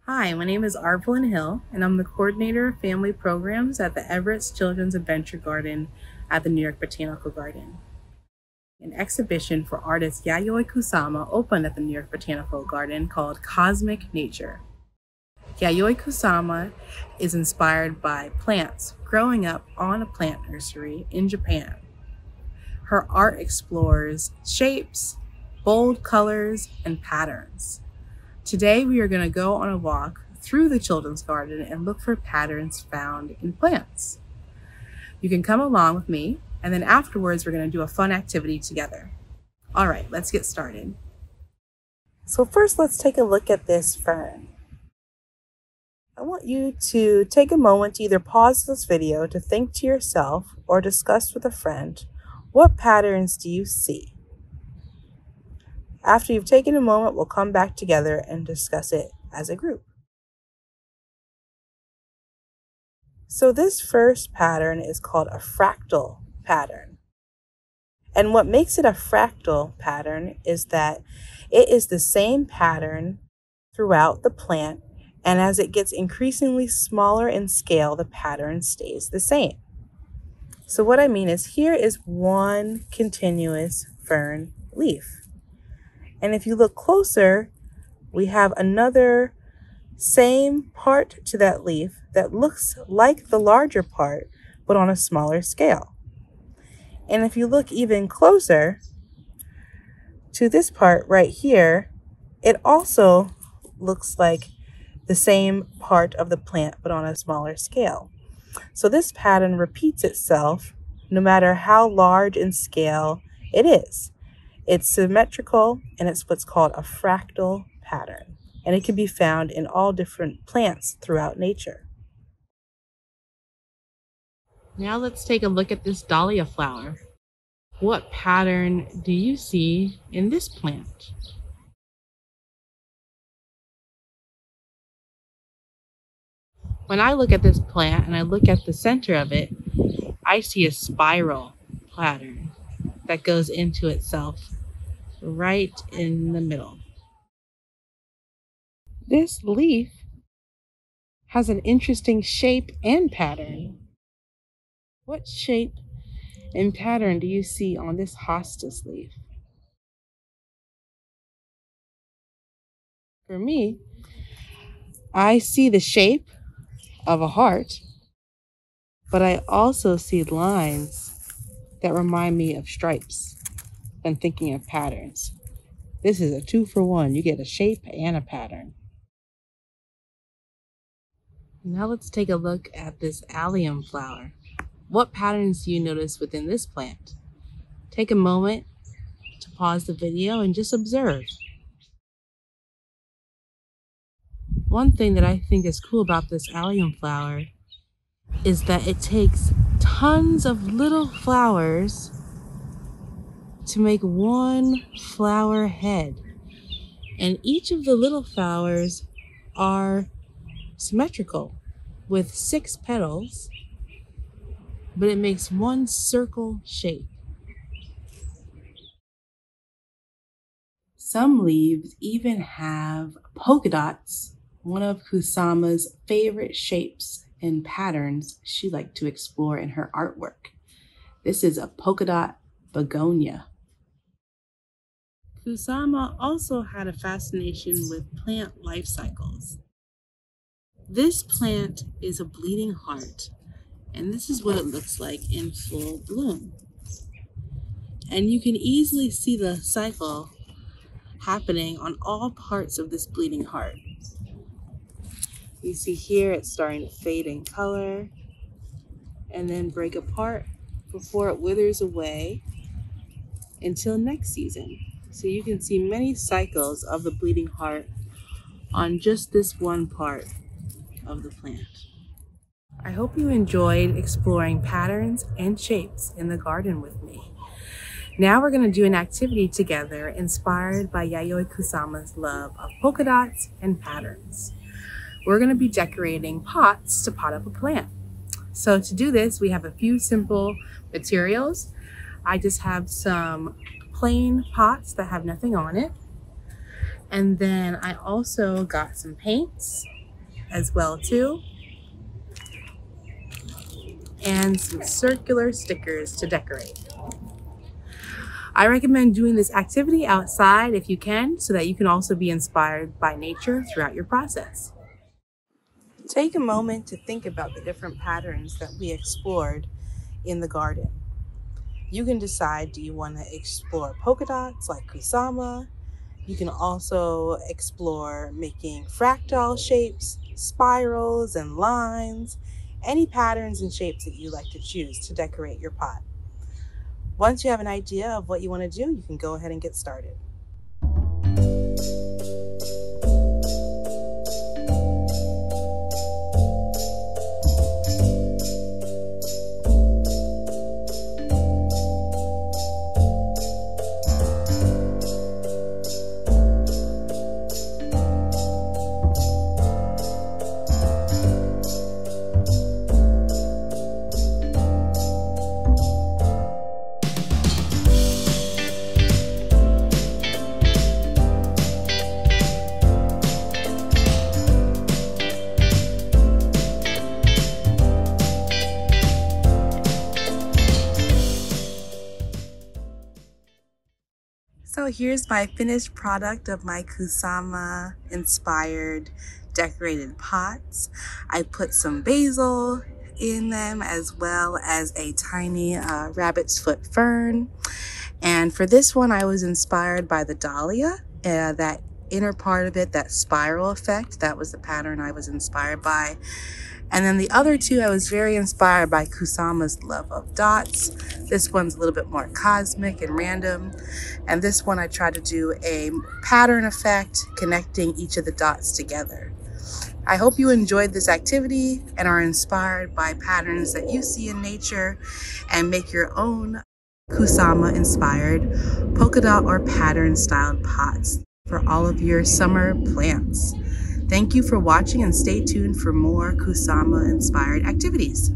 Hi, my name is Arvelyn Hill, and I'm the coordinator of family programs at the Everett's Children's Adventure Garden at the New York Botanical Garden. An exhibition for artist Yayoi Kusama opened at the New York Botanical Garden called Cosmic Nature. Yayoi Kusama is inspired by plants growing up on a plant nursery in Japan. Her art explores shapes, bold colors, and patterns. Today, we are going to go on a walk through the children's garden and look for patterns found in plants. You can come along with me, and then afterwards, we're going to do a fun activity together. All right, let's get started. So first, let's take a look at this fern. I want you to take a moment to either pause this video to think to yourself or discuss with a friend, what patterns do you see? After you've taken a moment, we'll come back together and discuss it as a group. So this first pattern is called a fractal pattern. And what makes it a fractal pattern is that it is the same pattern throughout the plant, and as it gets increasingly smaller in scale, the pattern stays the same. So what I mean is here is one continuous fern leaf. And if you look closer, we have another same part to that leaf that looks like the larger part, but on a smaller scale. And if you look even closer to this part right here, it also looks like the same part of the plant, but on a smaller scale. So this pattern repeats itself no matter how large in scale it is. It's symmetrical, and it's what's called a fractal pattern, and it can be found in all different plants throughout nature. Now let's take a look at this dahlia flower. What pattern do you see in this plant? When I look at this plant and I look at the center of it, I see a spiral pattern that goes into itself right in the middle. This leaf has an interesting shape and pattern. What shape and pattern do you see on this hostas leaf? For me, I see the shape of a heart, but I also see lines that remind me of stripes when thinking of patterns. This is a 2-for-1. You get a shape and a pattern. Now let's take a look at this allium flower. What patterns do you notice within this plant? Take a moment to pause the video and just observe. One thing that I think is cool about this allium flower is that it takes tons of little flowers to make one flower head. And each of the little flowers are symmetrical with 6 petals, but it makes one circle shape. Some leaves even have polka dots, one of Kusama's favorite shapes and patterns she liked to explore in her artwork. This is a Polka Dot Begonia. Kusama also had a fascination with plant life cycles. This plant is a bleeding heart, and this is what it looks like in full bloom. And you can easily see the cycle happening on all parts of this bleeding heart. You see here it's starting to fade in color and then break apart before it withers away until next season. So you can see many cycles of the bleeding heart on just this one part of the plant. I hope you enjoyed exploring patterns and shapes in the garden with me. Now we're going to do an activity together inspired by Yayoi Kusama's love of polka dots and patterns. We're going to be decorating pots to pot up a plant. So to do this, we have a few simple materials. I just have some plain pots that have nothing on it. And then I also got some paints as well too, and some circular stickers to decorate. I recommend doing this activity outside if you can, so that you can also be inspired by nature throughout your process. Take a moment to think about the different patterns that we explored in the garden. You can decide, do you want to explore polka dots like Kusama? You can also explore making fractal shapes, spirals, and lines, any patterns and shapes that you like to choose to decorate your pot. Once you have an idea of what you want to do, you can go ahead and get started. So here's my finished product of my Kusama inspired decorated pots. I put some basil in them, as well as a tiny rabbit's foot fern. And for this one, I was inspired by the dahlia, that inner part of it, that spiral effect. That was the pattern I was inspired by. And then the other two, I was very inspired by Kusama's love of dots. This one's a little bit more cosmic and random. And this one, I tried to do a pattern effect connecting each of the dots together. I hope you enjoyed this activity and are inspired by patterns that you see in nature, and make your own Kusama inspired polka dot or pattern styled pots for all of your summer plants. Thank you for watching, and stay tuned for more Kusama inspired activities.